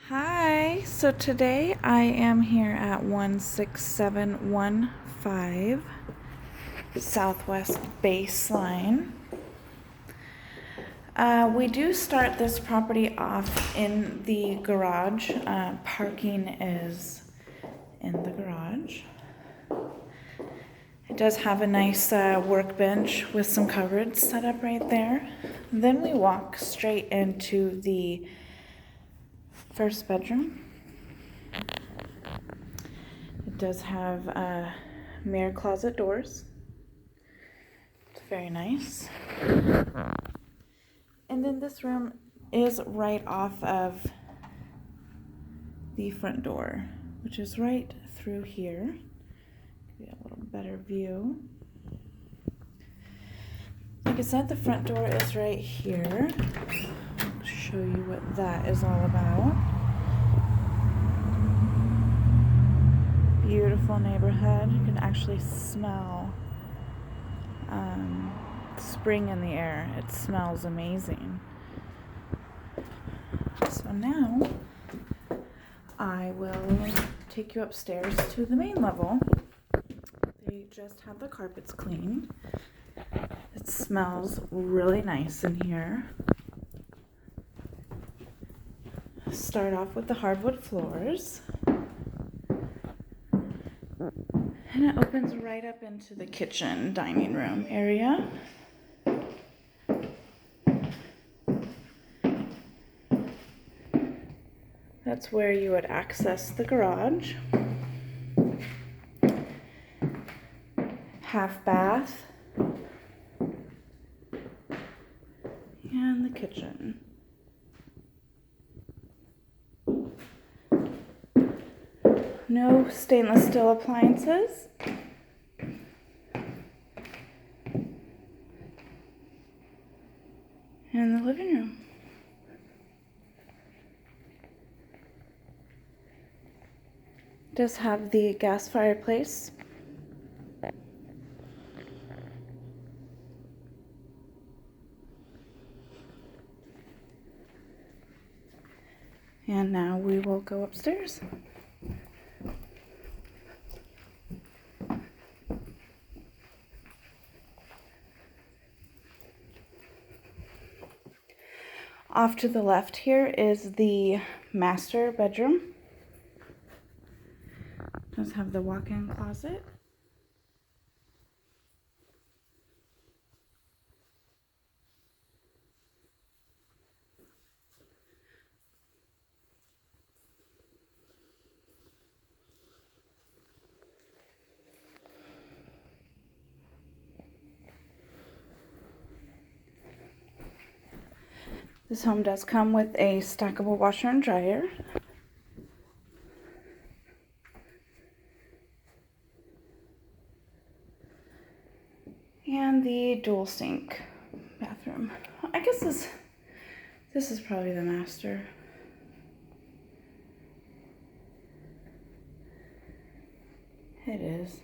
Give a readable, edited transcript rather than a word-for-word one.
Hi, so today I am here at 16715 Southwest Baseline. We do start this property off in the garage. Parking is in the garage. It does have a nice workbench with some cupboards set up right there. Then we walk straight into the first bedroom. It does have mirror closet doors. It's very nice. And then this room is right off of the front door, which is right through here. Give you a little better view. Like I said, the front door is right here. I'll show you what that is all about. Beautiful neighborhood. You can actually smell spring in the air. It smells amazing. So now I will take you upstairs to the main level. They just had the carpets cleaned. It smells really nice in here. Start off with the hardwood floors. And it opens right up into the kitchen dining room area. That's where you would access the garage. Half bath. And the kitchen. No stainless steel appliances. And the living room. It does have the gas fireplace. And now we will go upstairs. Off to the left here is the master bedroom. It does have the walk-in closet. This home does come with a stackable washer and dryer. And the dual sink bathroom. I guess this is probably the master. It is.